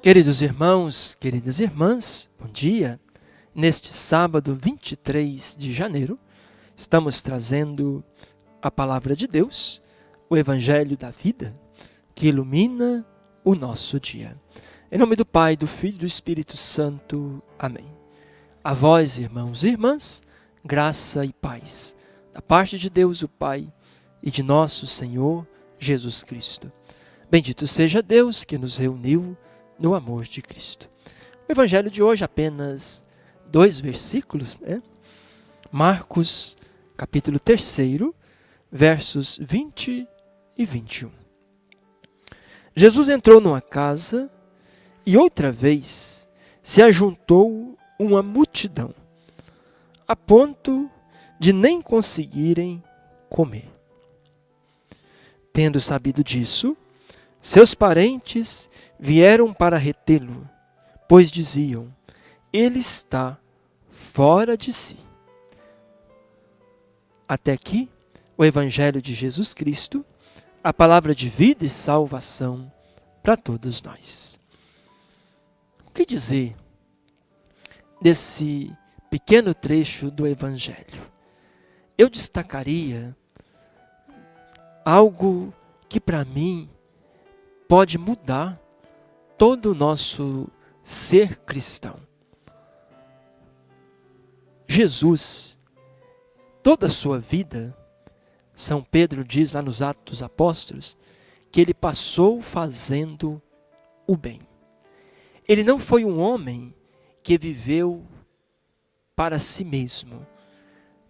Queridos irmãos, queridas irmãs, bom dia. Neste sábado 23 de janeiro, estamos trazendo a Palavra de Deus, o Evangelho da vida, que ilumina o nosso dia. Em nome do Pai, do Filho e do Espírito Santo. Amém. A vós, irmãos e irmãs, graça e paz, da parte de Deus o Pai e de nosso Senhor Jesus Cristo. Bendito seja Deus que nos reuniu no amor de Cristo. O Evangelho de hoje, apenas 2 versículos, né? Marcos, capítulo 3, versos 20 e 21. Jesus entrou numa casa e outra vez se ajuntou uma multidão, a ponto de nem conseguirem comer. Tendo sabido disso, seus parentes vieram para retê-lo, pois diziam: ele está fora de si. Até aqui, o Evangelho de Jesus Cristo, a palavra de vida e salvação para todos nós. O que dizer desse pequeno trecho do Evangelho? Eu destacaria algo que para mim pode mudar todo o nosso ser cristão. Jesus, toda a sua vida, São Pedro diz lá nos Atos dos Apóstolos, que ele passou fazendo o bem. Ele não foi um homem que viveu para si mesmo.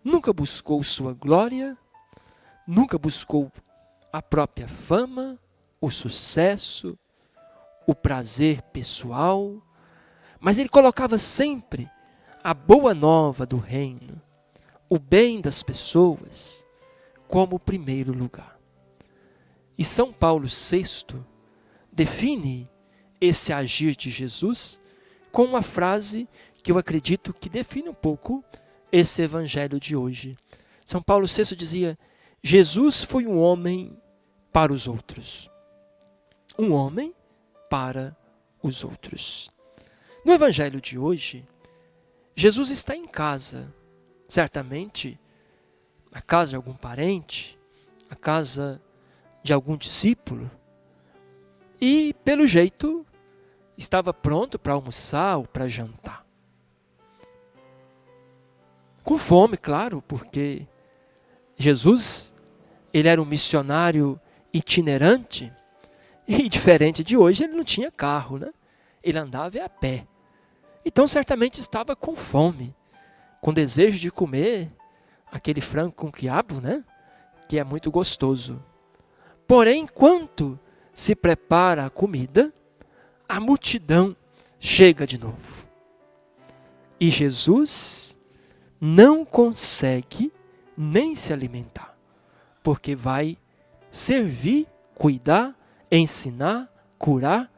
Nunca buscou sua glória, nunca buscou a própria fama, o sucesso, o prazer pessoal, mas ele colocava sempre a boa nova do reino, o bem das pessoas, como primeiro lugar. E São Paulo VI define esse agir de Jesus com uma frase que eu acredito que define um pouco esse evangelho de hoje. São Paulo VI dizia: Jesus foi um homem para os outros. Um homem para os outros. No evangelho de hoje, Jesus está em casa, certamente a casa de algum parente, a casa de algum discípulo, e pelo jeito estava pronto para almoçar ou para jantar. Com fome, claro, porque Jesus, ele era um missionário itinerante. E diferente de hoje, ele não tinha carro, né? Ele andava a pé. Então, certamente estava com fome, com desejo de comer aquele frango com quiabo, né? Que é muito gostoso. Porém, enquanto se prepara a comida, a multidão chega de novo. E Jesus não consegue nem se alimentar, porque vai servir, cuidar, ensinar, curar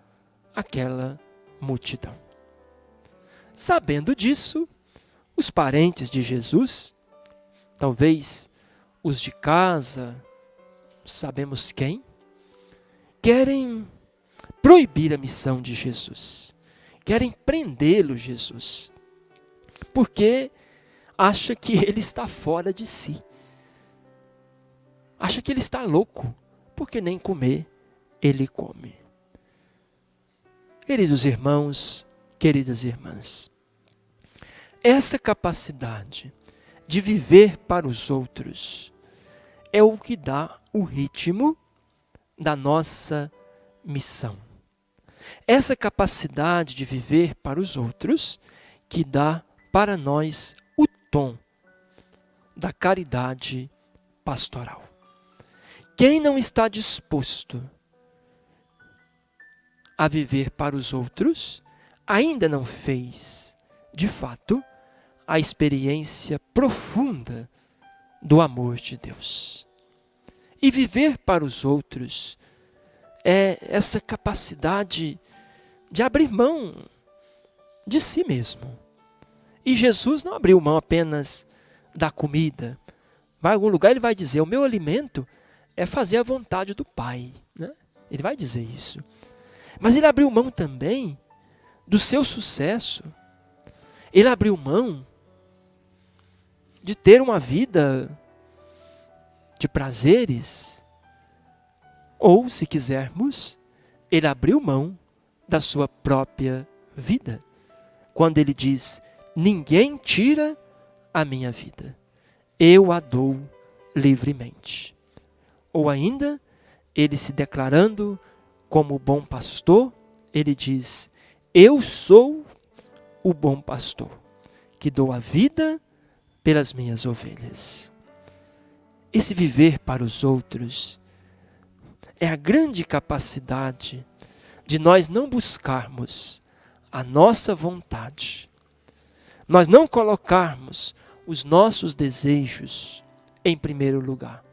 aquela multidão. Sabendo disso, os parentes de Jesus, talvez os de casa, sabemos quem, querem proibir a missão de Jesus, querem prendê-lo, Jesus, porque acha que ele está fora de si, acha que ele está louco, porque nem comer ele come. Queridos irmãos, queridas irmãs, essa capacidade de viver para os outros é o que dá o ritmo da nossa missão. Essa capacidade de viver para os outros que dá para nós o tom da caridade pastoral. Quem não está disposto a viver para os outros, ainda não fez, de fato, a experiência profunda do amor de Deus. E viver para os outros é essa capacidade de abrir mão de si mesmo. E Jesus não abriu mão apenas da comida. Vai a algum lugar, ele vai dizer: o meu alimento é fazer a vontade do Pai, né? Ele vai dizer isso. Mas ele abriu mão também do seu sucesso. Ele abriu mão de ter uma vida de prazeres. Ou, se quisermos, ele abriu mão da sua própria vida. Quando ele diz: ninguém tira a minha vida, eu a dou livremente. Ou ainda, ele se declarando como bom pastor, ele diz: eu sou o bom pastor, que dou a vida pelas minhas ovelhas. Esse viver para os outros é a grande capacidade de nós não buscarmos a nossa vontade, nós não colocarmos os nossos desejos em primeiro lugar,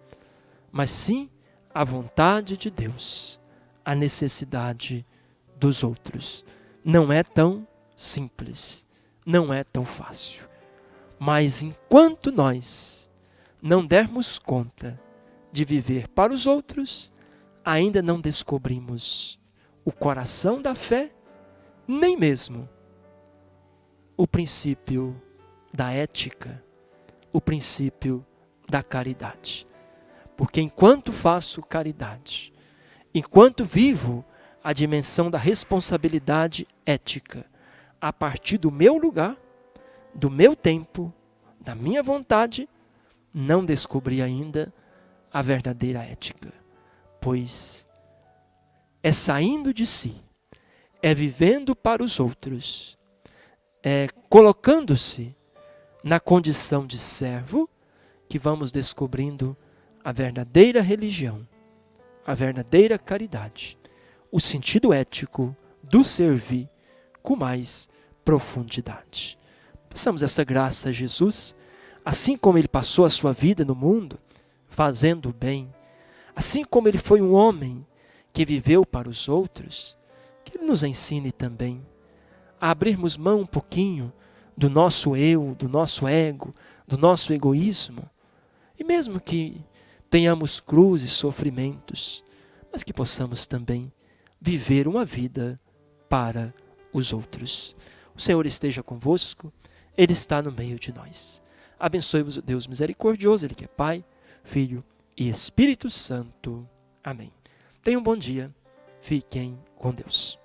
mas sim a vontade de Deus, a necessidade dos outros. Não é tão simples, não é tão fácil, mas enquanto nós não dermos conta de viver para os outros, ainda não descobrimos o coração da fé, nem mesmo o princípio da ética, o princípio da caridade. Porque enquanto faço caridade, enquanto vivo a dimensão da responsabilidade ética, a partir do meu lugar, do meu tempo, da minha vontade, não descobri ainda a verdadeira ética. Pois é saindo de si, é vivendo para os outros, é colocando-se na condição de servo, que vamos descobrindo a verdadeira religião, a verdadeira caridade, o sentido ético do servir com mais profundidade. Peçamos essa graça a Jesus, assim como ele passou a sua vida no mundo, fazendo o bem, assim como ele foi um homem que viveu para os outros, que ele nos ensine também a abrirmos mão um pouquinho do nosso eu, do nosso ego, do nosso egoísmo, e mesmo que tenhamos cruzes, sofrimentos, mas que possamos também viver uma vida para os outros. O Senhor esteja convosco, Ele está no meio de nós. Abençoe-vos o Deus misericordioso, Ele que é Pai, Filho e Espírito Santo. Amém. Tenham um bom dia. Fiquem com Deus.